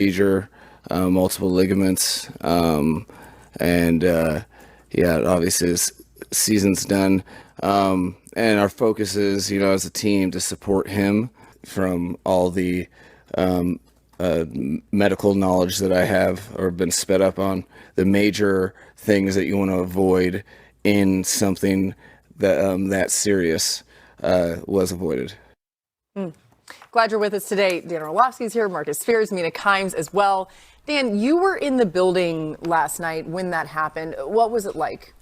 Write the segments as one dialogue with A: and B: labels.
A: procedure, multiple ligaments, and obviously his season's done. And our focus is, as a team, to support him from all the medical knowledge that I have or been sped up on. The major things that you want to avoid in something that serious was avoided.
B: Glad you're with us today. Dan Orlovsky's here, Marcus Spears, Mina Kimes as well. Dan, you were in the building last night when that happened. What was it like?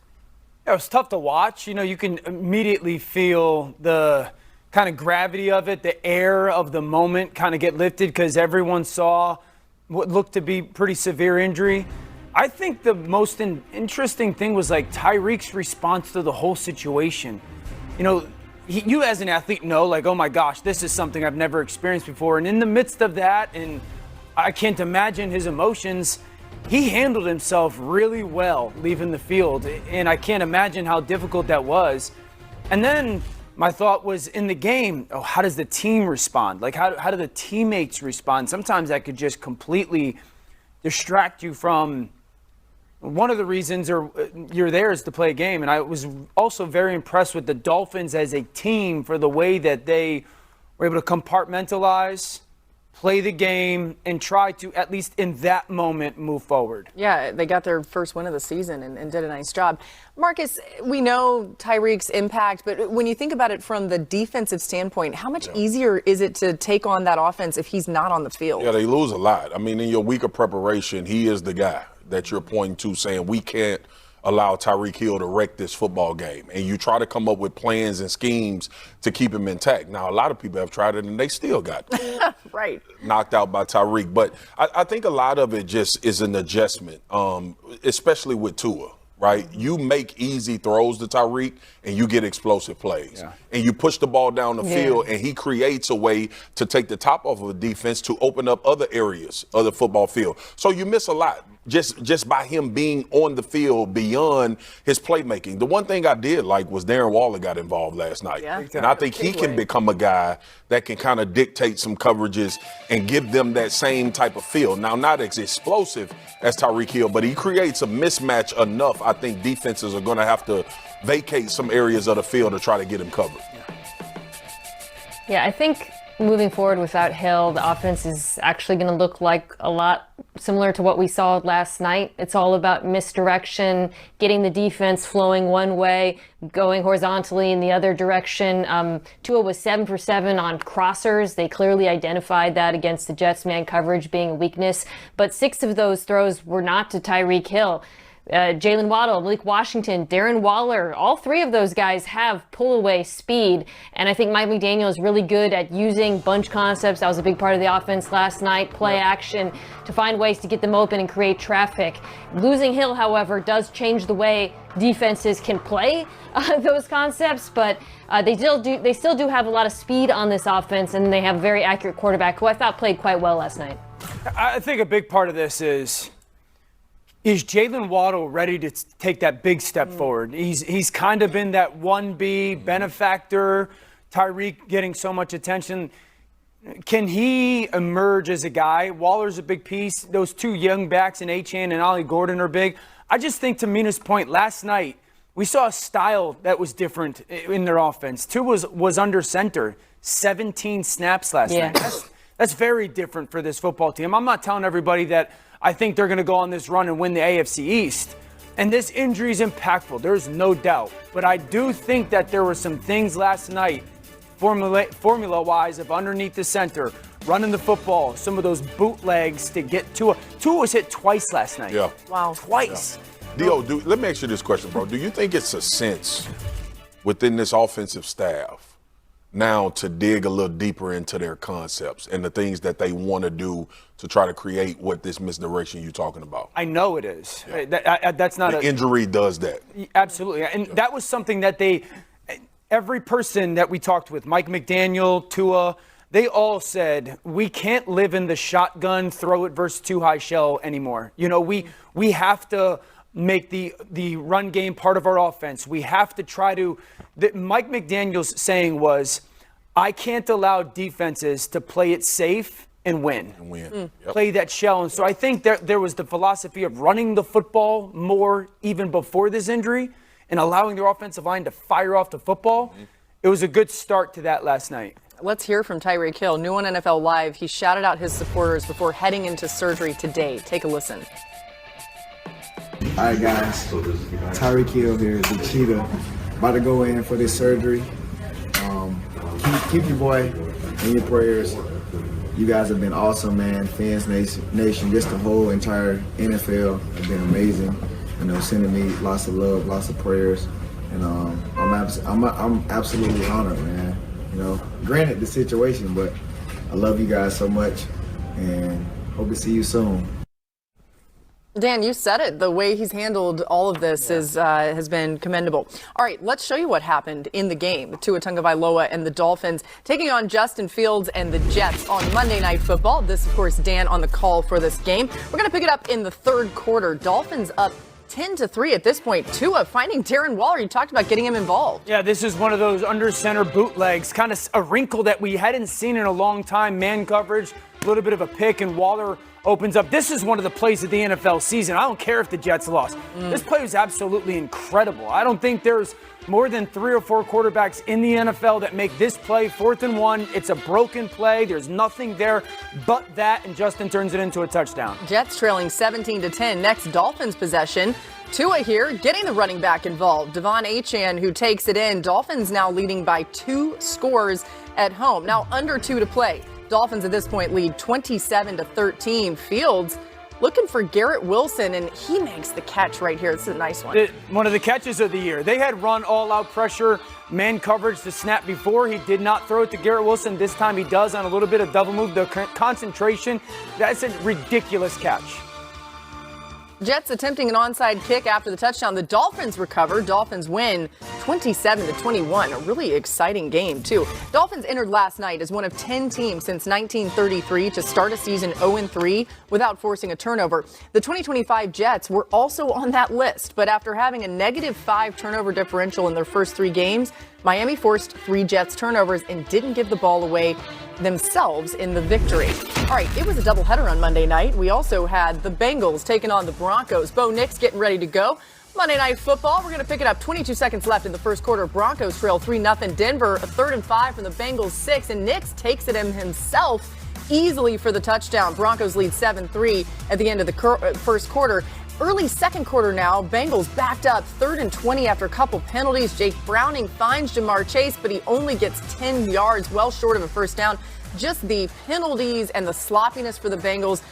C: It was tough to watch. You can immediately feel the kind of gravity of it, the air of the moment kind of get lifted because everyone saw what looked to be pretty severe injury. I think the most interesting thing was like Tyreek's response to the whole situation. You as an athlete know, like, oh my gosh, this is something I've never experienced before. And in the midst of that, and I can't imagine his emotions, he handled himself really well leaving the field. And I can't imagine how difficult that was. And then my thought was in the game, how does the team respond? Like, how do the teammates respond? Sometimes that could just completely distract you from one of the reasons you're there is to play a game. And I was also very impressed with the Dolphins as a team for the way that they were able to compartmentalize, play the game, and try to, at least in that moment, move forward.
B: Yeah, they got their first win of the season and did a nice job. Marcus, we know Tyreek's impact, but when you think about it from the defensive standpoint, how much easier is it to take on that offense if he's not on the field?
D: Yeah, they lose a lot. I mean, in your week of preparation, he is the guy that you're pointing to saying we can't allow Tyreek Hill to wreck this football game. And you try to come up with plans and schemes to keep him intact. Now, a lot of people have tried it, and they still got
B: right
D: knocked out by Tyreek. But I think a lot of it just is an adjustment, especially with Tua. Right? You make easy throws to Tyreek and you get explosive plays. Yeah. And you push the ball down the field and he creates a way to take the top off of a defense to open up other areas of the football field. So you miss a lot just by him being on the field beyond his playmaking. The one thing I did like was Darren Waller got involved last night. Yeah. And I think he can become a guy that can kind of dictate some coverages and give them that same type of feel. Now, not as explosive as Tyreek Hill, but he creates a mismatch enough. I think defenses are going to have to vacate some areas of the field to try to get him covered.
E: Yeah, I think moving forward without Hill, the offense is actually going to look like a lot similar to what we saw last night. It's all about misdirection, getting the defense flowing one way, going horizontally in the other direction. Tua was 7 for 7 on crossers. They clearly identified that against the Jets man coverage being a weakness. But 6 of those throws were not to Tyreek Hill. Jalen Waddle, Malik Washington, Darren Waller, all 3 of those guys have pull-away speed. And I think Mike McDaniel is really good at using bunch concepts. That was a big part of the offense last night, play action, to find ways to get them open and create traffic. Losing Hill, however, does change the way defenses can play those concepts, but they still do have a lot of speed on this offense, and they have a very accurate quarterback who I thought played quite well last night.
C: I think a big part of this is Jalen Waddle ready to take that big step forward? He's kind of been that 1B benefactor, Tyreek getting so much attention. Can he emerge as a guy? Waller's a big piece. Those 2 young backs in Achane and Ollie Gordon are big. I just think, to Mina's point, last night we saw a style that was different in their offense. Tua was under center, 17 snaps last night. That's very different for this football team. I'm not telling everybody that I think they're going to go on this run and win the AFC East. And this injury is impactful. There's no doubt. But I do think that there were some things last night, formula-wise, of underneath the center, running the football, some of those bootlegs to get Tua. Tua was hit twice last night.
D: Yeah.
B: Wow.
C: Twice.
D: Yeah. Let me ask you this question, bro. Do you think it's a sense within this offensive staff now to dig a little deeper into their concepts and the things that they want to do to try to create what this misdirection you're talking about?
C: I know it is.
D: Yeah.
C: That's not
D: the injury does that.
C: Absolutely. And that was something that every person that we talked with, Mike McDaniel, Tua, they all said, we can't live in the shotgun, throw it versus 2 high shell anymore. We have to make the run game part of our offense. We have to try to Mike McDaniel's saying was, I can't allow defenses to play it safe and win.
D: Yep.
C: Play that shell. And so I think there was the philosophy of running the football more even before this injury and allowing their offensive line to fire off the football. It was a good start to that last night.
B: Let's hear from Tyreek Hill. New on NFL Live, he shouted out his supporters before heading into surgery today. Take a listen.
F: All right, guys. Tyreek Hill here, the cheetah, about to go in for this surgery. Keep your boy in your prayers. You guys have been awesome, man. Fans Nation, just the whole entire NFL have been amazing. You know, sending me lots of love, lots of prayers, and I'm absolutely honored, man. You know, granted the situation, but I love you guys so much, and hope to see you soon.
B: Dan, you said it. The way he's handled all of this has been commendable. All right, let's show you what happened in the game. Tua Tagovailoa and the Dolphins taking on Justin Fields and the Jets on Monday Night Football. This, of course, Dan on the call for this game. We're going to pick it up in the third quarter. Dolphins up 10-3 at this point. Tua finding Darren Waller. You talked about getting him involved.
C: Yeah, this is one of those under center bootlegs, kind of a wrinkle that we hadn't seen in a long time. Man coverage, a little bit of a pick, and Waller opens up. This is one of the plays of the NFL season. I don't care if the Jets lost. This play was absolutely incredible. I don't think there's more than 3 or 4 quarterbacks in the NFL that make this play 4th and 1. It's a broken play. There's nothing there but that, and Justin turns it into a touchdown.
B: Jets trailing 17-10. Next Dolphins possession. Tua here getting the running back involved. Devon Achane who takes it in. Dolphins now leading by 2 scores at home. Now under 2 to play. Dolphins at this point lead 27-13. Fields looking for Garrett Wilson, and he makes the catch right here. This is a nice one.
C: One of the catches of the year. They had run all-out pressure, man coverage to snap before. He did not throw it to Garrett Wilson. This time he does on a little bit of double move. The concentration, that's a ridiculous catch.
B: Jets attempting an onside kick after the touchdown. The Dolphins recover. Dolphins win 27-21. A really exciting game, too. Dolphins entered last night as one of 10 teams since 1933 to start a season 0-3 without forcing a turnover. The 2025 Jets were also on that list, but after having a -5 turnover differential in their first 3 games, Miami forced 3 Jets turnovers and didn't give the ball away themselves in the victory. All right, it was a doubleheader on Monday night. We also had the Bengals taking on the Broncos. Bo Nix getting ready to go. Monday Night Football, we're going to pick it up. 22 seconds left in the first quarter. Broncos trail 3-0 Denver. A 3rd and 5 from the Bengals 6, and Nix takes it in himself easily for the touchdown. Broncos lead 7-3 at the end of the first quarter. Early second quarter now, Bengals backed up 3rd and 20 after a couple penalties. Jake Browning finds Jamar Chase, but he only gets 10 yards, well short of a first down. Just the penalties and the sloppiness for the Bengals,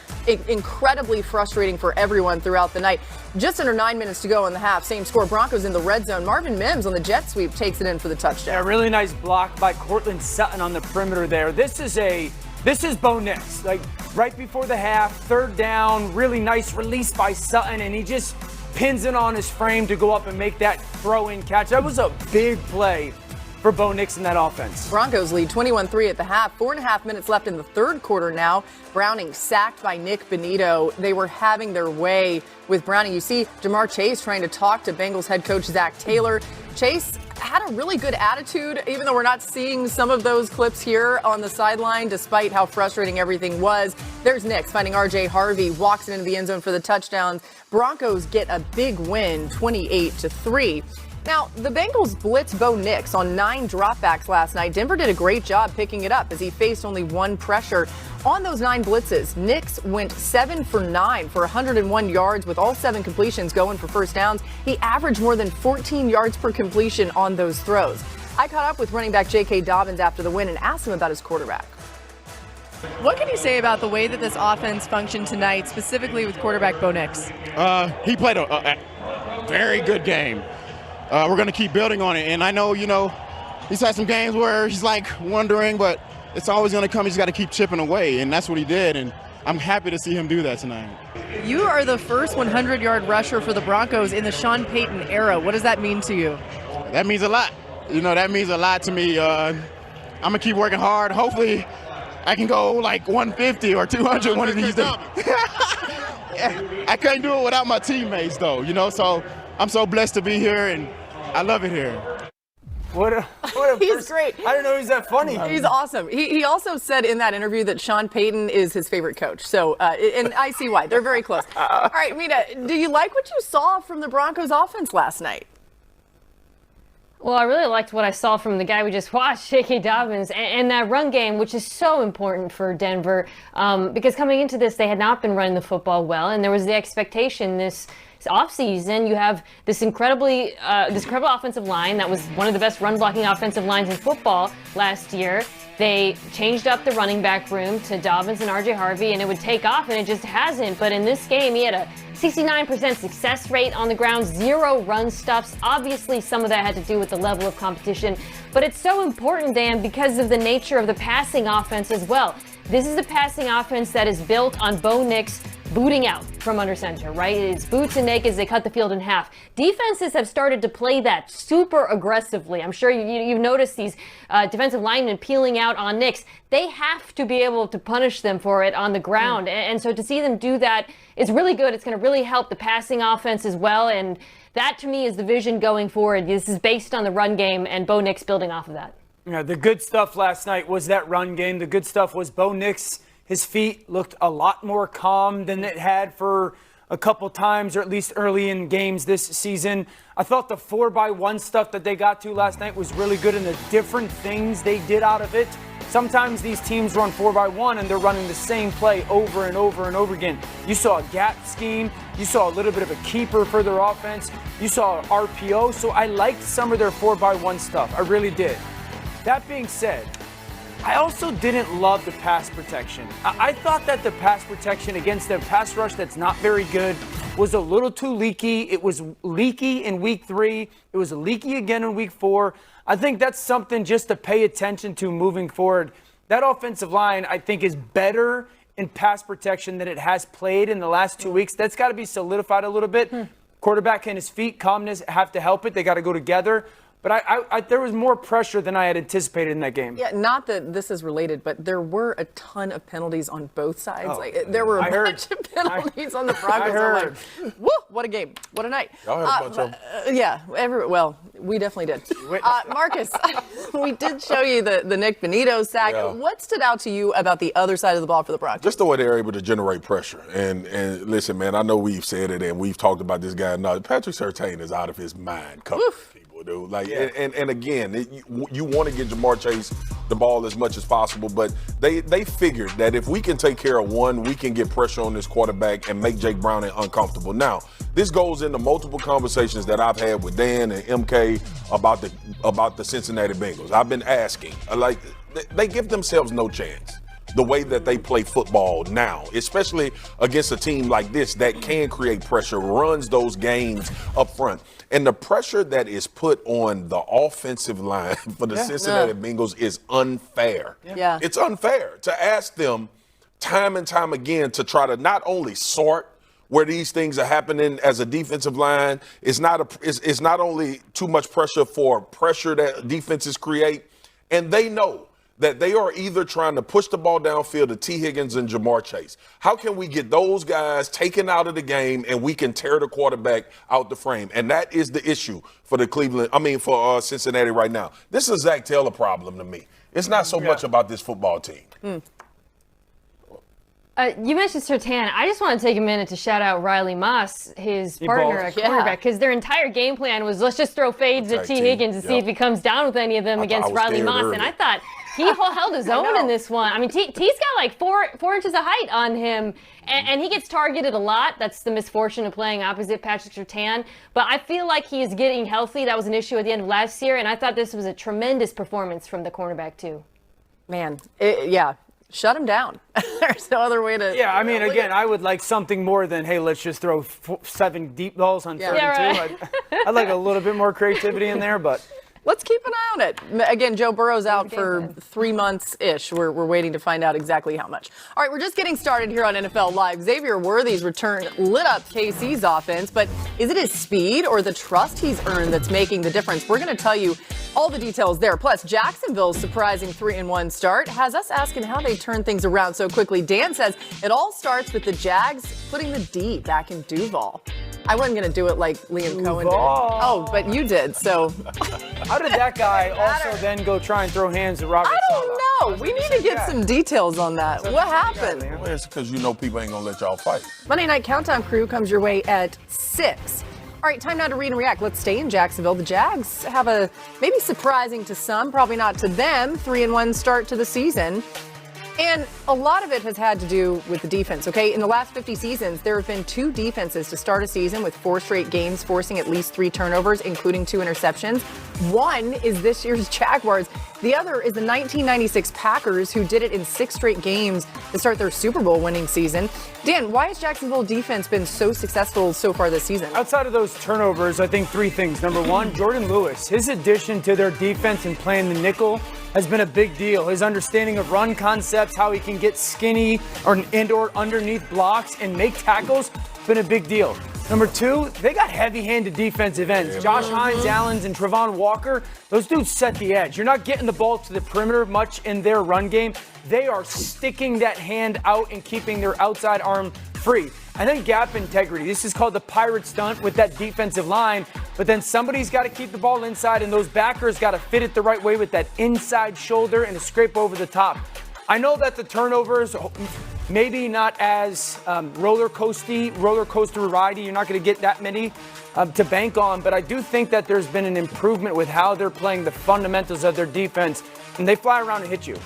B: incredibly frustrating for everyone throughout the night. Just under 9 minutes to go in the half. Same score. Broncos in the red zone. Marvin Mims on the jet sweep takes it in for the touchdown.
C: Yeah, really nice block by Cortland Sutton on the perimeter there. This is Bo Nix. Like right before the half, 3rd down, really nice release by Sutton, and he just pins it on his frame to go up and make that throw-in catch. That was a big play for Bo Nix in that offense.
B: Broncos lead 21-3 at the half. 4.5 minutes left in the third quarter now. Browning sacked by Nick Bonito. They were having their way with Browning. You see Jamar Chase trying to talk to Bengals head coach Zach Taylor. Chase had a really good attitude, even though we're not seeing some of those clips here on the sideline, despite how frustrating everything was. There's Nix finding R.J. Harvey, walks it into the end zone for the touchdowns. Broncos get a big win, 28-3. Now, the Bengals blitzed Bo Nix on 9 dropbacks last night. Denver did a great job picking it up as he faced only 1 pressure. On those 9 blitzes, Nix went 7 for 9 for 101 yards with all 7 completions going for first downs. He averaged more than 14 yards per completion on those throws. I caught up with running back J.K. Dobbins after the win and asked him about his quarterback. What can you say about the way that this offense functioned tonight, specifically with quarterback Bo Nix?
G: He played a very good game. We're going to keep building on it. And I know, he's had some games where he's like wondering, but it's always going to come. He's got to keep chipping away. And that's what he did. And I'm happy to see him do that tonight.
B: You are the first 100-yard rusher for the Broncos in the Sean Payton era. What does that mean to you?
G: That means a lot. That means a lot to me. I'm going to keep working hard. Hopefully I can go like 150 or 200 one of these days. I couldn't do it without my teammates, though, so I'm so blessed to be here, and I love it here.
C: What a
B: He's
C: person.
B: great.
C: I didn't know he was that funny.
B: He's awesome. He also said in that interview that Sean Payton is his favorite coach. So, and I see why. They're very close. All right, Mina, do you like what you saw from the Broncos offense last night?
E: Well, I really liked what I saw from the guy we just watched, J.K. Dobbins, and that run game, which is so important for Denver, because coming into this, they had not been running the football well, and there was the expectation this offseason, you have this incredible offensive line that was one of the best run-blocking offensive lines in football last year. They changed up the running back room to Dobbins and R.J. Harvey, and it would take off, and it just hasn't. But in this game, he had a 69% success rate on the ground, 0 run stops. Obviously, some of that had to do with the level of competition. But it's so important, Dan, because of the nature of the passing offense as well. This is the passing offense that is built on Bo Nix booting out from under center, right? It's boots and naked. They cut the field in half. Defenses have started to play that super aggressively. I'm sure you've noticed these defensive linemen peeling out on Nix. They have to be able to punish them for it on the ground. And so to see them do that is really good. It's going to really help the passing offense as well. And that, to me, is the vision going forward. This is based on the run game and Bo Nix building off of that.
C: Yeah, the good stuff last night was that run game. The good stuff was Bo Nix. His feet looked a lot more calm than it had for a couple times, or at least early in games this season. I thought the 4x1 stuff that they got to last night was really good, and the different things they did out of it. Sometimes these teams run 4x1 and they're running the same play over and over and over again. You saw a gap scheme. You saw a little bit of a keeper for their offense. You saw RPO. So I liked some of their 4x1 stuff. I really did. That being said, I also didn't love the pass protection. I thought that the pass protection against a pass rush that's not very good was a little too leaky. It was leaky in week 3. It was leaky again in week 4. I think that's something just to pay attention to moving forward. That offensive line, I think, is better in pass protection than it has played in the last 2 weeks. That's got to be solidified a little bit. Quarterback and his feet, calmness have to help it. They got to go together. But there was more pressure than I had anticipated in that game.
B: Yeah, not that this is related, but there were a ton of penalties on both sides. There were a bunch of penalties on the Broncos.
C: I heard.
B: Woo, what a game. What a night.
D: Y'all had a bunch of them.
B: Yeah, well, we definitely did. Marcus, we did show you the Nick Benito sack.
D: Yeah.
B: What stood out to you about the other side of the ball for the Broncos?
D: Just the way they're able to generate pressure. And listen, man, I know we've said it and we've talked about this guy. No, Patrick Surtain is out of his mind covering people, dude. Like,
C: Yeah.
D: and again, you want to get Jamar Chase the ball as much as possible, but they figured that if we can take care of one, we can get pressure on this quarterback and make Jake Browning uncomfortable. Now, this goes into multiple conversations that I've had with Dan and MK about the Cincinnati Bengals. I've been asking, like, they give themselves no chance. The way that they play football now, especially against a team like this that can create pressure, runs those games up front. And the pressure that is put on the offensive line for the Cincinnati Bengals is unfair.
B: Yeah.
D: It's unfair to ask them time and time again to try to not only sort where these things are happening as a defensive line. It's not only too much pressure for pressure that defenses create, and they know that they are either trying to push the ball downfield to T. Higgins and Jamar Chase. How can we get those guys taken out of the game and we can tear the quarterback out the frame? And that is the issue for for Cincinnati right now. This is a Zach Taylor problem to me. It's not so much about this football team.
E: You mentioned Surtain. I just want to take a minute to shout out Riley Moss, his partner at cornerback, because their entire game plan was let's just throw fades at T. Higgins and see if he comes down with any of them against Riley Moss.
D: Earlier.
E: And I thought he held his own in this one. I mean, T's got like four inches of height on him, and he gets targeted a lot. That's the misfortune of playing opposite Patrick Surtain. But I feel like he is getting healthy. That was an issue at the end of last year, and I thought this was a tremendous performance from the cornerback too.
B: Man, shut him down. There's no other way to.
C: Yeah, I mean, again, I would like something more than, hey, let's just throw 7 deep balls on 32.
E: Yeah, right.
C: I'd like a little bit more creativity in there, but.
B: Let's keep an eye on it. Again, Joe Burrow's out for 3 months-ish. We're waiting to find out exactly how much. All right, we're just getting started here on NFL Live. Xavier Worthy's return lit up KC's offense, but is it his speed or the trust he's earned that's making the difference? We're going to tell you all the details there. Plus, Jacksonville's surprising 3-1 start has us asking how they turn things around so quickly. Dan says it all starts with the Jags putting the D back in Duval. I wasn't going to do it like Liam Cohen did. Oh, but you did, so
C: How did that guy also then go try and throw hands at Robert
B: I
C: Saleh?
B: don't know. We need to get some details on that. What happened?
D: Well, it's because you know people ain't gonna let y'all fight.
B: Monday Night Countdown crew comes your way at 6. All right, time now to read and react. Let's stay in Jacksonville. The Jags have a maybe surprising to some, probably not to them, 3-1 start to the season. And a lot of it has had to do with the defense, okay? In the last 50 seasons, there have been 2 defenses to start a season with 4 straight games forcing at least 3 turnovers, including 2 interceptions. One is this year's Jaguars. The other is the 1996 Packers, who did it in 6 straight games to start their Super Bowl winning season. Dan, why has Jacksonville defense been so successful so far this season?
C: Outside of those turnovers, I think 3 things. Number 1, Jordan Lewis. His addition to their defense and playing the nickel has been a big deal. His understanding of run concepts, how he can get skinny or underneath blocks and make tackles, been a big deal. Number 2, they got heavy-handed defensive ends. Josh Hines, Allens, and Travon Walker, those dudes set the edge. You're not getting the ball to the perimeter much in their run game. They are sticking that hand out and keeping their outside arm free. And then gap integrity. This is called the pirate stunt with that defensive line. But then somebody's got to keep the ball inside, and those backers got to fit it the right way with that inside shoulder and a scrape over the top. I know that the turnovers, maybe not as roller coaster ridey. You're not going to get that many to bank on, but I do think that there's been an improvement with how they're playing the fundamentals of their defense, and they fly around and hit you.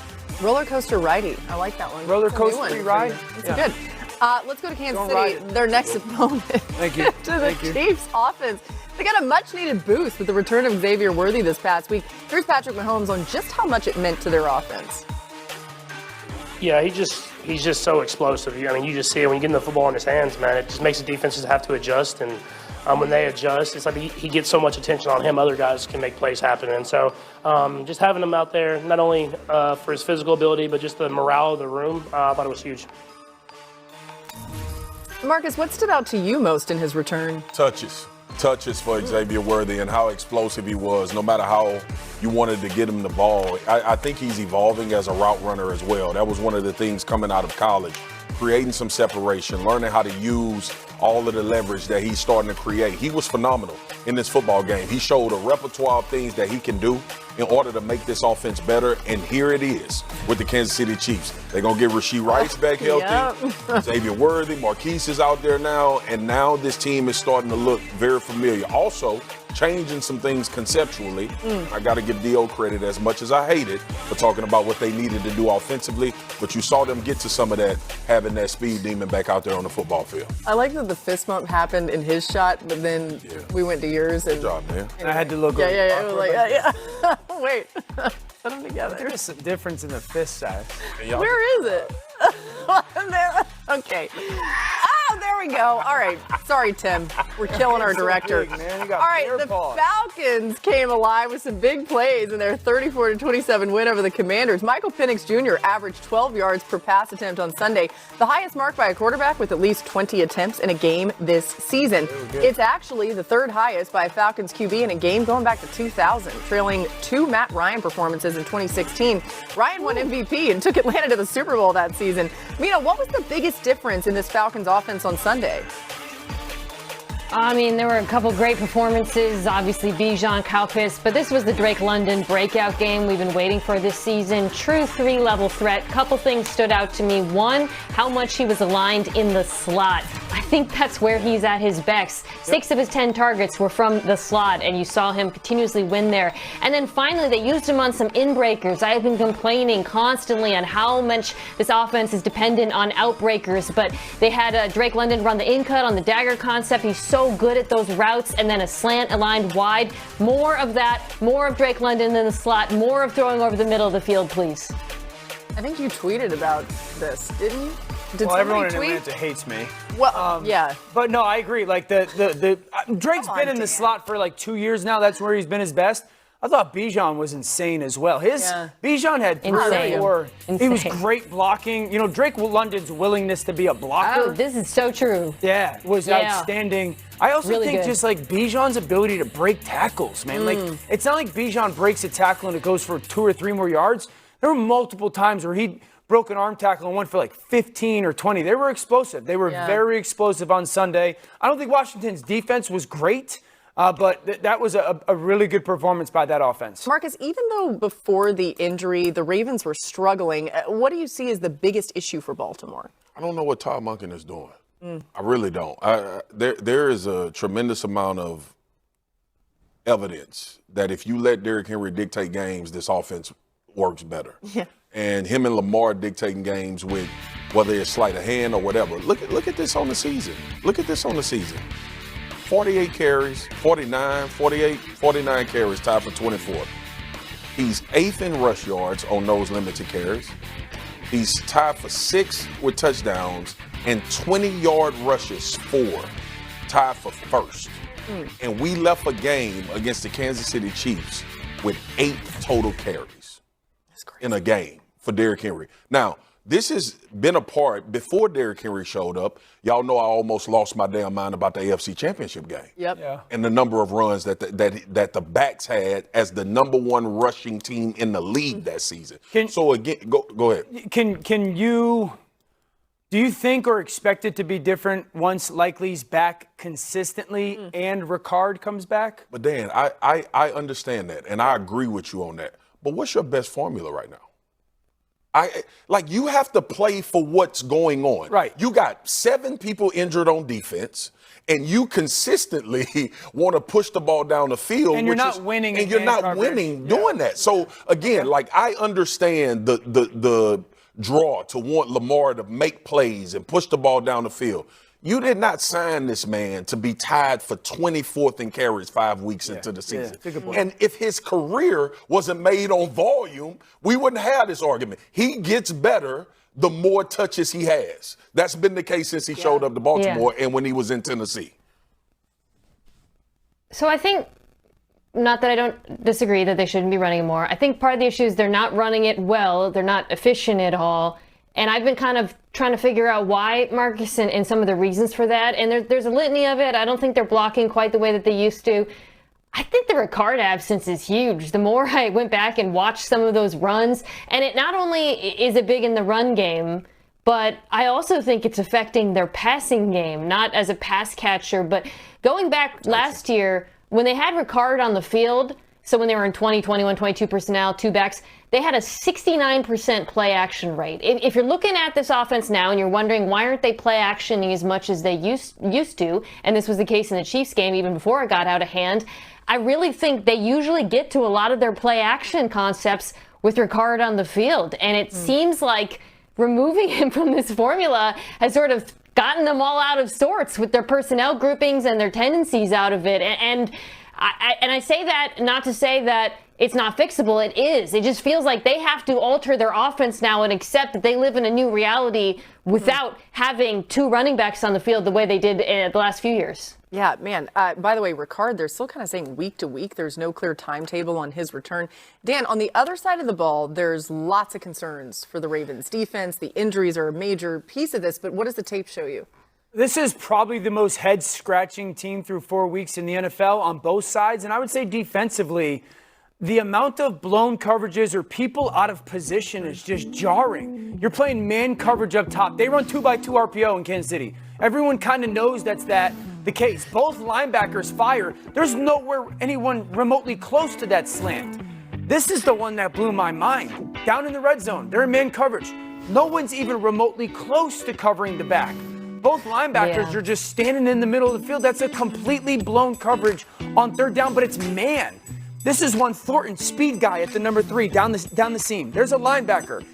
B: Roller coaster ridey. I like that one.
C: Roller coaster ride.
B: It's good. Let's go to Kansas City. Their next opponent.
C: Thank you.
B: to the Chiefs offense. They got a much-needed boost with the return of Xavier Worthy this past week. Here's Patrick Mahomes on just how much it meant to their offense.
H: Yeah, he's just so explosive. I mean, you just see it when you get the football in his hands, man. It just makes the defenses have to adjust, and when they adjust, it's like he gets so much attention on him. Other guys can make plays happen, and so just having him out there, not only for his physical ability, but just the morale of the room, I thought it was huge.
B: Marcus, what stood out to you most in his return?
D: Touches for Xavier Worthy and how explosive he was, no matter how you wanted to get him the ball. I think he's evolving as a route runner as well. That was one of the things coming out of college, creating some separation, learning how to use all of the leverage that he's starting to create. He was phenomenal in this football game. He showed a repertoire of things that he can do in order to make this offense better, and here it is with the Kansas City Chiefs. They're going to get Rasheed Rice back healthy. Xavier Worthy, Marquise is out there now, and now this team is starting to look very familiar. Also, changing some things conceptually. I got to give D.O. credit, as much as I hate it, for talking about what they needed to do offensively, but you saw them get to some of that, having that speed demon back out there on the football field.
B: I like that the fist bump happened in his shot, but then we went to yours. And,
D: Good job, man.
C: And I had to look
B: Yeah. It was like, wait, put them together.
C: There's some difference in the fist size.
B: Where is it? Okay. Oh, there we go. All right. Sorry, Tim. We're killing our director.
C: Big, man. You got
B: All right,
C: bear
B: the
C: paws.
B: Falcons came alive with some big plays in their 34-27 win over the Commanders. Michael Penix Jr. averaged 12 yards per pass attempt on Sunday, the highest mark by a quarterback with at least 20 attempts in a game this season. It's actually the 3rd highest by a Falcons QB in a game going back to 2000, trailing 2 Matt Ryan performances in 2016. Ryan won MVP and took Atlanta to the Super Bowl that season. Mina, what was the biggest difference in this Falcons offense on Sunday?
E: I mean, there were a couple great performances, obviously Bijan, Calpis, but this was the Drake London breakout game we've been waiting for this season. True 3-level threat. Couple things stood out to me. One, how much he was aligned in the slot. I think that's where he's at his best. 6 of his 10 targets were from the slot, and you saw him continuously win there. And then finally, they used him on some in-breakers. I have been complaining constantly on how much this offense is dependent on outbreakers, but they had Drake London run the in-cut on the dagger concept. He's so good at those routes, and then a slant aligned wide. More of that, more of Drake London in the slot, more of throwing over the middle of the field, please.
B: I think you tweeted about this, didn't you? Did
C: Well, everyone in
B: tweet?
C: Atlanta hates me.
B: Well, yeah.
C: But no, I agree. Like Drake's been in the slot for like 2 years now. That's where he's been his best. I thought Bijan was insane as well. Bijan had 3 or 4. He was great blocking. You know, Drake London's willingness to be a blocker.
E: Oh, this is so true.
C: Yeah, was outstanding. I also
E: Really
C: think
E: good.
C: just like Bijan's ability to break tackles, man. Like, it's not like Bijan breaks a tackle and it goes for 2 or 3 more yards. There were multiple times where he broke an arm tackle and went for like 15 or 20. They were explosive. They were very explosive on Sunday. I don't think Washington's defense was great. But that was a really good performance by that offense.
B: Marcus, even though before the injury, the Ravens were struggling, what do you see as the biggest issue for Baltimore?
D: I don't know what Todd Monken is doing. I really don't. There is a tremendous amount of evidence that if you let Derrick Henry dictate games, this offense works better.
B: Yeah.
D: And him and Lamar dictating games with whether it's sleight of hand or whatever. Look at this on the season. 48 carries, 49 carries, tied for 24th. He's 8th in rush yards on those limited carries. He's tied for 6th with touchdowns and 20-yard rushes tied for 1st. And we left a game against the Kansas City Chiefs with 8 total carries in a game for Derrick Henry. Now, this has been a part before Derrick Henry showed up. Y'all know I almost lost my damn mind about the AFC Championship game.
B: Yep.
C: Yeah.
D: And the number of runs that the backs had as the number 1 rushing team in the league that season. So again, go ahead.
C: Do you think or expect it to be different once Likely's back consistently and Ricard comes back?
D: But Dan, I understand that, and I agree with you on that. But what's your best formula right now? You have to play for what's going on.
C: Right.
D: You got 7 people injured on defense, and you consistently want to push the ball down the field.
C: And you're not winning.
D: And you're not winning doing that. So again, I understand the draw to want Lamar to make plays and push the ball down the field. You did not sign this man to be tied for 24th in carries 5 weeks into the season. And if his career wasn't made on volume, we wouldn't have this argument. He gets better the more touches he has. That's been the case since he showed up to Baltimore and when he was in Tennessee.
E: So I think, not that I don't disagree that they shouldn't be running more. I think part of the issue is they're not running it well. They're not efficient at all. And I've been kind of trying to figure out why, Marcus, and some of the reasons for that. And there's a litany of it. I don't think they're blocking quite the way that they used to. I think the Ricard absence is huge. The more I went back and watched some of those runs, and it not only is it big in the run game, but I also think it's affecting their passing game, not as a pass catcher. But going back last year, when they had Ricard on the field, so when they were in 20, 21, 22 personnel, 2 backs, they had a 69% play action rate. If you're looking at this offense now and you're wondering why aren't they play actioning as much as they used to, and this was the case in the Chiefs game even before it got out of hand, I really think they usually get to a lot of their play action concepts with Ricard on the field. And it seems like removing him from this formula has sort of gotten them all out of sorts with their personnel groupings and their tendencies out of it. And I say that not to say that it's not fixable. It is. It just feels like they have to alter their offense now and accept that they live in a new reality without having 2 running backs on the field the way they did the last few years.
B: Yeah, man. By the way, Ricard, they're still kind of saying week to week. There's no clear timetable on his return. Dan, on the other side of the ball, there's lots of concerns for the Ravens defense. The injuries are a major piece of this, but what does the tape show you?
C: This is probably the most head-scratching team through 4 weeks in the NFL on both sides. And I would say defensively, the amount of blown coverages or people out of position is just jarring. You're playing man coverage up top. They run 2x2 RPO in Kansas City. Everyone kind of knows that's the case. Both linebackers fire. There's nowhere anyone remotely close to that slant. This is the one that blew my mind. Down in the red zone, they're in man coverage. No one's even remotely close to covering the back. Both linebackers are just standing in the middle of the field. That's a completely blown coverage on 3rd down, but it's man. This is one Thornton, speed guy at the number 3 down the seam. There's a linebacker.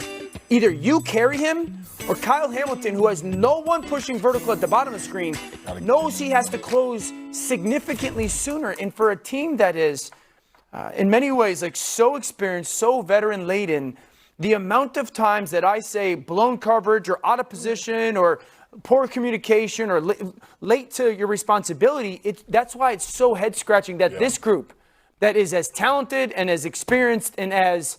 C: Either you carry him or Kyle Hamilton, who has no one pushing vertical at the bottom of the screen, knows he has to close significantly sooner. And for a team that is, in many ways, so experienced, so veteran-laden, the amount of times that I say blown coverage or out of position or poor communication or late to your responsibility, that's why it's so head-scratching that this group that is as talented and as experienced and as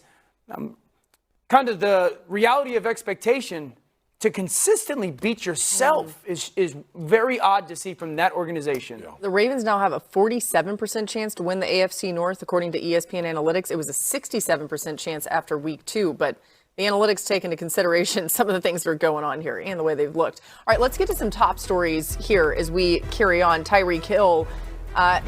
C: kind of the reality of expectation to consistently beat yourself is very odd to see from that organization.
B: The Ravens now have a 47% chance to win the AFC North, according to ESPN Analytics. It was a 67% chance after week 2, but the analytics take into consideration some of the things that are going on here and the way they've looked. All right, let's get to some top stories here as we carry on. Tyreek Hill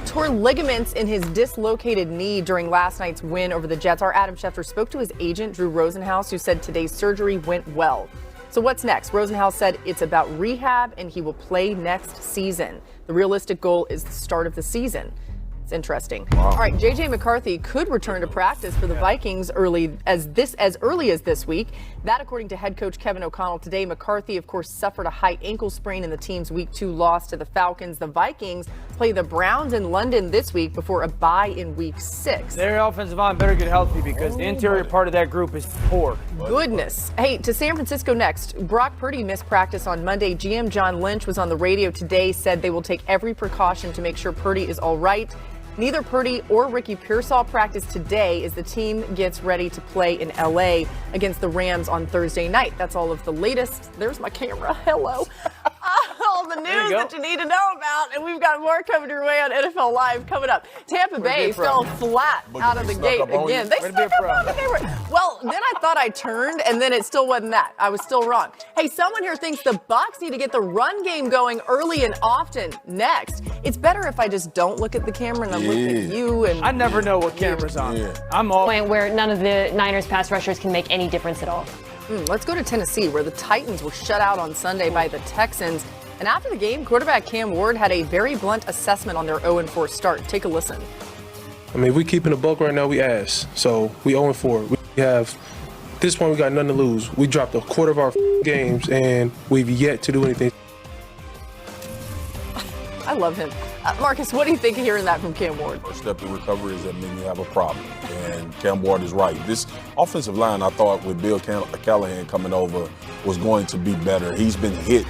B: Tore ligaments in his dislocated knee during last night's win over the Jets. Our Adam Schefter spoke to his agent, Drew Rosenhaus, who said today's surgery went well. So what's next? Rosenhaus said it's about rehab and he will play next season. The realistic goal is the start of the season. It's interesting. Wow. All right, J.J. McCarthy could return to practice for the Vikings as early as this week. That, according to head coach Kevin O'Connell today. McCarthy, of course, suffered a high ankle sprain in the team's Week 2 loss to the Falcons. The Vikings play the Browns in London this week before a bye in Week 6.
C: Their offensive line better get healthy because the interior part of that group is poor.
B: Goodness. Hey, to San Francisco next. Brock Purdy missed practice on Monday. GM John Lynch was on the radio today, said they will take every precaution to make sure Purdy is all right. Neither Purdy or Ricky Pearsall practiced today as the team gets ready to play in L.A. against the Rams on Thursday night. That's all of the latest. There's my camera. Hello. All the news that you need to know about, and we've got more coming your way on NFL Live coming up. Tampa Bay fell flat out of the gate again. They snuck up on the camera. Well, then I thought I turned, and then it still wasn't that. I was still wrong. Hey, someone here thinks the Bucs need to get the run game going early and often. Next, it's better if I just don't look at the camera and I'm looking at you. And
C: I never know what camera's on. I'm all
E: point where none of the Niners pass rushers can make any difference at all.
B: Let's go to Tennessee, where the Titans were shut out on Sunday by the Texans. And after the game, quarterback Cam Ward had a very blunt assessment on their 0-4 start. Take a listen.
I: I mean, if we keeping the buck right now, we ass. So we 0-4. We have, at this point, we got nothing to lose. We dropped a quarter of our games, and we've yet to do anything.
B: I love him. Marcus, what do you think of hearing that from Cam Ward?
D: First step to recovery is that mean you have a problem. And Cam Ward is right. This offensive line, I thought, with Bill Callahan coming over, was going to be better. He's been hit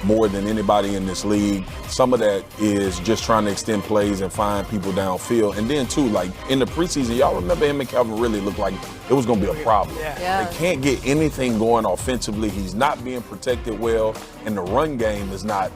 D: more than anybody in this league. Some of that is just trying to extend plays and find people downfield. And then, too, like in the preseason, y'all remember him and Calvin really looked like it was going to be a problem.
B: Yeah.
D: They can't get anything going offensively. He's not being protected well, and the run game is not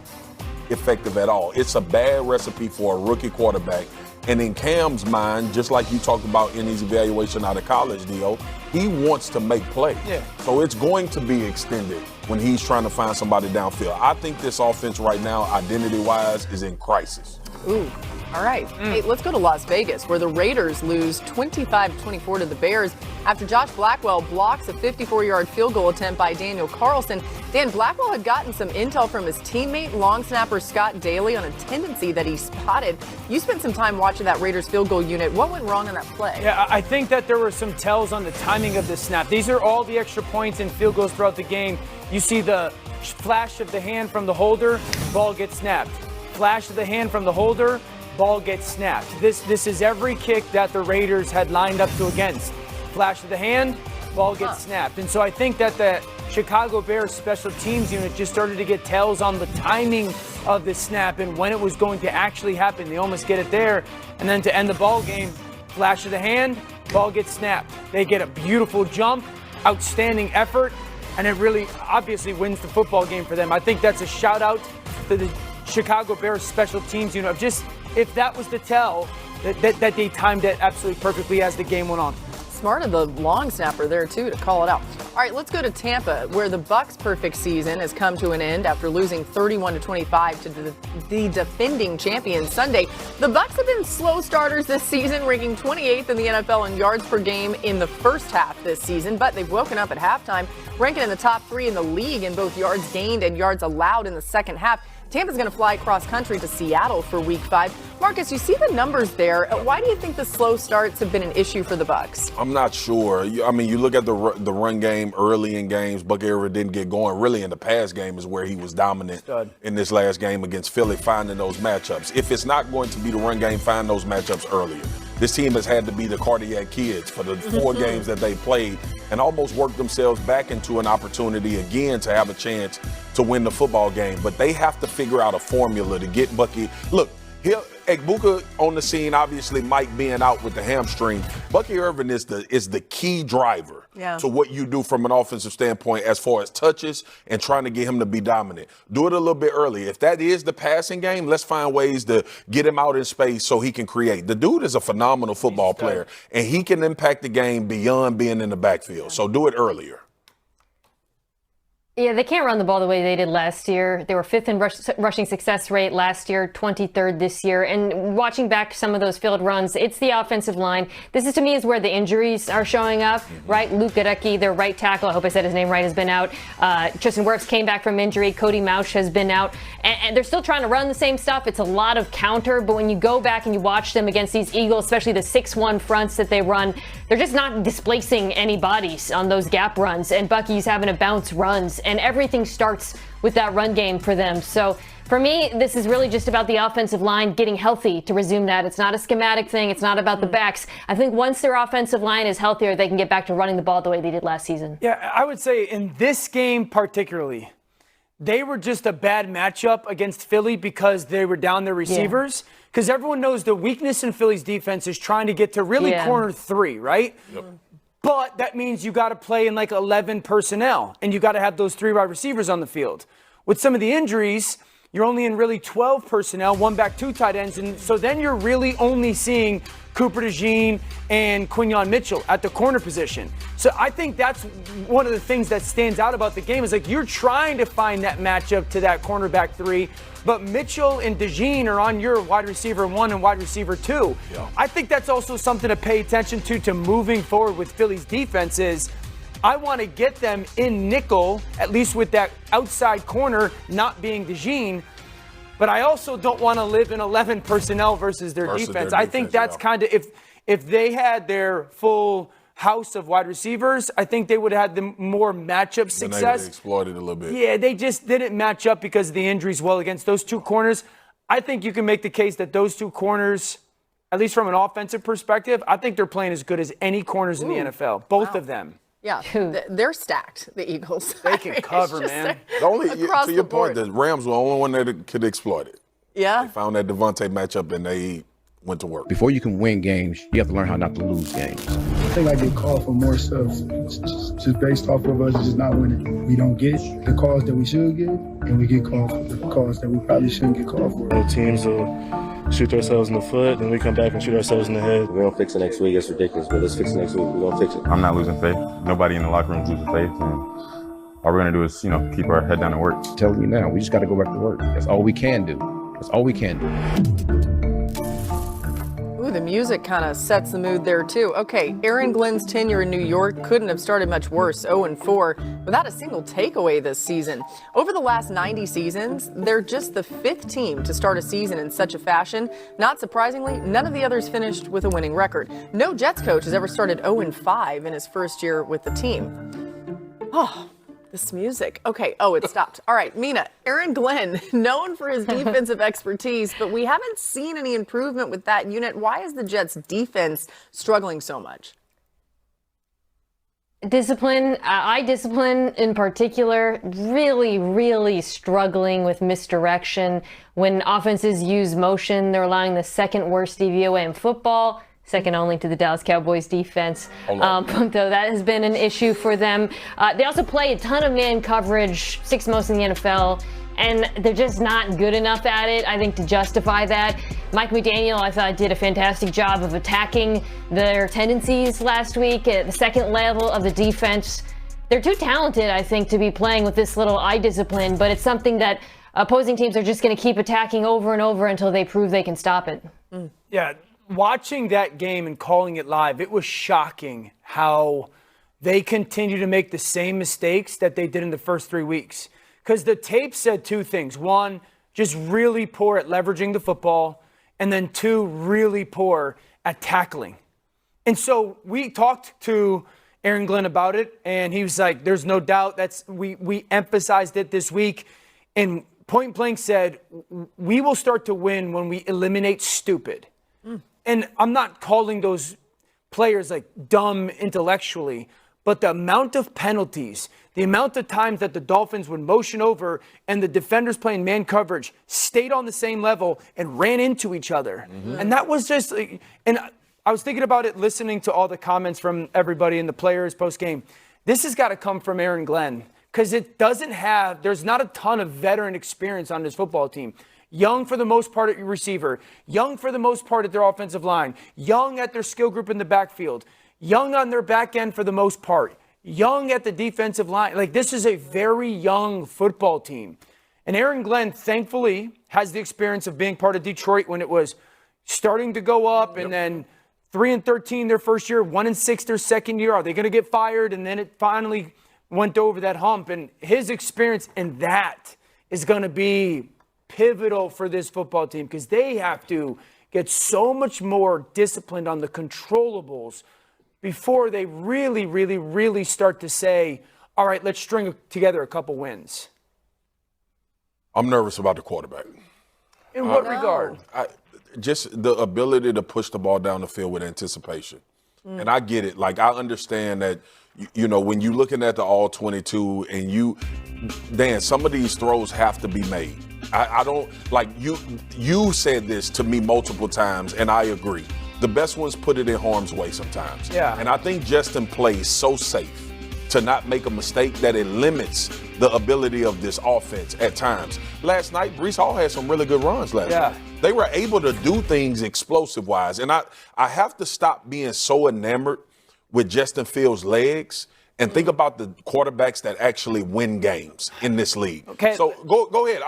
D: effective at all. It's a bad recipe for a rookie quarterback. And in Cam's mind, just like you talked about in his evaluation out of college, Dio, he wants to make plays.
C: Yeah.
D: So it's going to be extended when he's trying to find somebody downfield. I think this offense right now, identity-wise, is in crisis.
B: Ooh. All right. Hey, let's go to Las Vegas, where the Raiders lose 25-24 to the Bears after Josh Blackwell blocks a 54-yard field goal attempt by Daniel Carlson. Dan, Blackwell had gotten some intel from his teammate, long snapper Scott Daly, on a tendency that he spotted. You spent some time watching that Raiders field goal unit. What went wrong on that play?
C: Yeah, I think that there were some tells on the timing of the snap. These are all the extra points and field goals throughout the game. You see the flash of the hand from the holder, ball gets snapped. Flash of the hand from the holder, ball gets snapped. This is every kick that the Raiders had lined up to against. Flash of the hand, ball gets snapped. And so I think that the Chicago Bears special teams unit just started to get tells on the timing of the snap and when it was going to actually happen. They almost get it there. And then to end the ball game, flash of the hand, ball gets snapped. They get a beautiful jump, outstanding effort, and it really obviously wins the football game for them. I think that's a shout out to the Chicago Bears special teams unit of just, if that was the tell, that they timed it absolutely perfectly as the game went on.
B: Smart of the long snapper there, too, to call it out. All right, let's go to Tampa, where the Bucs' perfect season has come to an end after losing 31-25 to the defending champions Sunday. The Bucs have been slow starters this season, ranking 28th in the NFL in yards per game in the first half this season, but they've woken up at halftime, ranking in the top 3 in the league in both yards gained and yards allowed in the second half. Tampa's going to fly cross country to Seattle for Week 5. Marcus, you see the numbers there. Why do you think the slow starts have been an issue for the Bucs?
D: I'm not sure. I mean, you look at the run game early in games. Buck Era didn't get going. Really, in the pass game is where he was dominant in this last game against Philly, finding those matchups. If it's not going to be the run game, find those matchups earlier. This team has had to be the cardiac kids for the 4 games that they played and almost worked themselves back into an opportunity again to have a chance to win the football game. But they have to figure out a formula to get Bucky. Look, Egbuka on the scene, obviously Mike being out with the hamstring. Bucky Irvin is the key driver to what you do from an offensive standpoint as far as touches and trying to get him to be dominant. Do it a little bit early. If that is the passing game, let's find ways to get him out in space so he can create. The dude is a phenomenal football player, and he can impact the game beyond being in the backfield. So do it earlier.
E: Yeah, they can't run the ball the way they did last year. They were 5th in rushing success rate last year, 23rd this year. And watching back some of those field runs, it's the offensive line. This is, to me, is where the injuries are showing up, right? Luke Gadecki, their right tackle, I hope I said his name right, has been out. Tristan Wirfs came back from injury. Cody Mauch has been out. And they're still trying to run the same stuff. It's a lot of counter. But when you go back and you watch them against these Eagles, especially the 6-1 fronts that they run, they're just not displacing any bodies on those gap runs. And Bucky's having to bounce runs. And everything starts with that run game for them. So for me, this is really just about the offensive line getting healthy to resume that. It's not a schematic thing. It's not about the backs. I think once their offensive line is healthier, they can get back to running the ball the way they did last season.
C: Yeah, I would say in this game particularly, they were just a bad matchup against Philly because they were down their receivers. Because everyone knows the weakness in Philly's defense is trying to get to really corner 3, right? Yep. But that means you got to play in like 11 personnel, and you got to have those 3 wide receivers on the field. With some of the injuries, you're only in really 12 personnel, 1 back, 2 tight ends, and so then you're really only seeing Cooper DeJean and Quinyon Mitchell at the corner position. So I think that's one of the things that stands out about the game is like you're trying to find that matchup to that cornerback 3, but Mitchell and DeJean are on your wide receiver 1 and wide receiver 2. Yeah. I think that's also something to pay attention to moving forward with Philly's defense is I want to get them in nickel, at least with that outside corner not being DeJean, but I also don't want to live in 11 personnel versus their defense. I think that's kind of if they had their full house of wide receivers, I think they would have had the more matchup success.
D: They exploited a little bit.
C: Yeah, they just didn't match up because of the injuries well against those 2 corners. I think you can make the case that those 2 corners, at least from an offensive perspective, I think they're playing as good as any corners in the NFL, both of them.
B: Yeah, they're stacked, the Eagles.
C: They can cover, man.
D: The only, to your point, the Rams were the only one that could exploit it.
B: Yeah.
D: They found that Devontae matchup and they went to work.
J: Before you can win games, you have to learn how not to lose games.
K: I think I get called for more stuff just based off of us just not winning. We don't get the calls that we should get, and we get called for the calls that we probably shouldn't get called for.
L: The teams will shoot ourselves in the foot, and we come back and shoot ourselves in the head.
M: We don't fix it next week. It's ridiculous, but let's fix it next week. We're going to fix it.
N: I'm not losing faith. Nobody in the locker room loses faith. And all we're going to do is, keep our head down and work.
J: I'm telling you now, we just got to go back to work. That's all we can do. That's all we can do.
B: Ooh, the music kind of sets the mood there, too. Okay, Aaron Glenn's tenure in New York couldn't have started much worse, 0-4, without a single takeaway this season. Over the last 90 seasons, they're just the 5th team to start a season in such a fashion. Not surprisingly, none of the others finished with a winning record. No Jets coach has ever started 0-5 in his first year with the team. Oh, this music. Okay. Oh, it stopped. All right, Mina, Aaron Glenn, known for his defensive expertise, but we haven't seen any improvement with that unit. Why is the Jets defense struggling so much?
E: Discipline, eye discipline in particular, really struggling with misdirection. When offenses use motion, they're allowing the 2nd worst DVOA in football. Second only to the Dallas Cowboys defense, though that has been an issue for them. They also play a ton of man coverage, 6th most in the NFL, and they're just not good enough at it, I think, to justify that. Mike McDaniel, I thought, did a fantastic job of attacking their tendencies last week at the 2nd level of the defense. They're too talented, I think, to be playing with this little eye discipline, but it's something that opposing teams are just going to keep attacking over and over until they prove they can stop it.
C: Yeah. Watching that game and calling it live, it was shocking how they continue to make the same mistakes that they did in the first 3 weeks. Because the tape said 2 things. 1, just really poor at leveraging the football. And then 2, really poor at tackling. And so we talked to Aaron Glenn about it, and he was like, there's no doubt we emphasized it this week. And point blank said, we will start to win when we eliminate stupid. And I'm not calling those players like dumb intellectually, but the amount of penalties, the amount of times that the Dolphins would motion over and the defenders playing man coverage stayed on the same level and ran into each other. And that was just, and I was thinking about it listening to all the comments from everybody and the players post game. This has got to come from Aaron Glenn because there's not a ton of veteran experience on this football team. Young for the most part at your receiver, young for the most part at their offensive line, young at their skill group in the backfield, young on their back end for the most part. young at the defensive line. Like, this is a very young football team. And Aaron Glenn, thankfully, has the experience of being part of Detroit when it was starting to go up, and then 3-13 their first year, 1-6 their second year. Are they going to get fired? And then it finally went over that hump. And his experience in that is going to be pivotal for this football team, because they have to get so much more disciplined on the controllables before they really, really, really start to say, all right, let's string together a couple wins.
D: I'm nervous about the quarterback.
C: In what regard?
D: Just the ability to push the ball down the field with anticipation. And I get it. Like, I understand that, you know, when you're looking at the all-22 and Dan, some of these throws have to be made. I don't, like, you said this to me multiple times, and I agree. The best ones put it in harm's way sometimes.
C: Yeah.
D: And I think Justin plays so safe to not make a mistake that it limits the ability of this offense at times. Last night, Breece Hall had some really good runs last night. They were able to do things explosive-wise. And I have to stop being so enamored with Justin Fields' legs and think about the quarterbacks that actually win games in this league.
C: Okay.
D: So go ahead.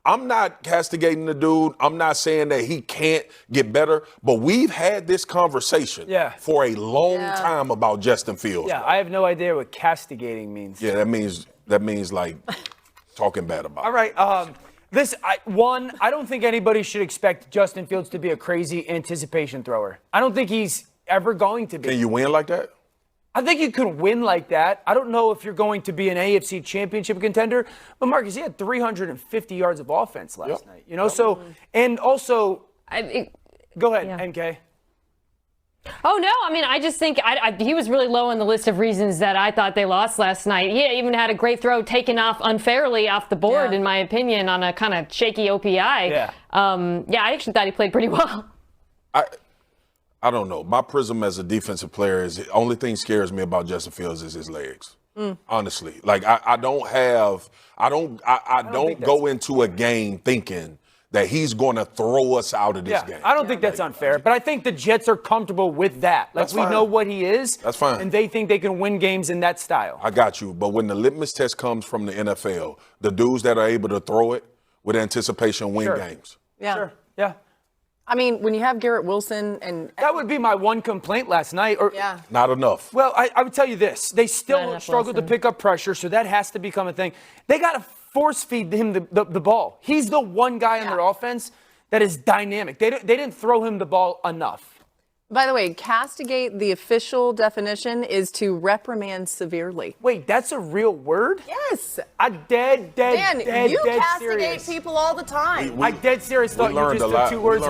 D: I'm not castigating the dude. I'm not saying that he can't get better, but we've had this conversation for a long time about Justin Fields.
C: Yeah, I have no idea what castigating means.
D: Yeah, that means like talking bad about.
C: All right. I don't think anybody should expect Justin Fields to be a crazy anticipation thrower. I don't think he's ever going to be.
D: Can you win like that?
C: I think you could win like that. I don't know if you're going to be an AFC championship contender, but Marcus, he had 350 yards of offense last night. You know, so, and also, go ahead, NK.
E: Oh, no. I mean, I just think he was really low on the list of reasons that I thought they lost last night. He even had a great throw taken off unfairly off the board, in my opinion, on a kind of shaky OPI. I actually thought he played pretty well.
D: I don't know. My prism as a defensive player is the only thing scares me about Justin Fields is his legs. Honestly, like I don't go into a game thinking that he's going to throw us out of this game.
C: I don't think that's unfair, but I think the Jets are comfortable with that. Like, we know what he is.
D: That's fine.
C: And they think they can win games in that style.
D: I got you. But when the litmus test comes from the NFL, the dudes that are able to throw it with anticipation win games.
B: Yeah.
C: Sure. Yeah.
B: I mean, when you have Garrett Wilson and
C: that would be my one complaint last night.
D: Not enough.
C: Well, I would tell you this. They still struggle to pick up pressure, so that has to become a thing. They got to force feed him the ball. He's the one guy on their offense that is dynamic. They didn't throw him the ball enough.
B: By the way, castigate, the official definition is to reprimand severely.
C: Wait, that's a real word?
B: Yes.
C: I'm dead
B: Dan, you
C: dead
B: castigate
C: serious.
B: people all the time.
C: I dead serious thought you just took two words.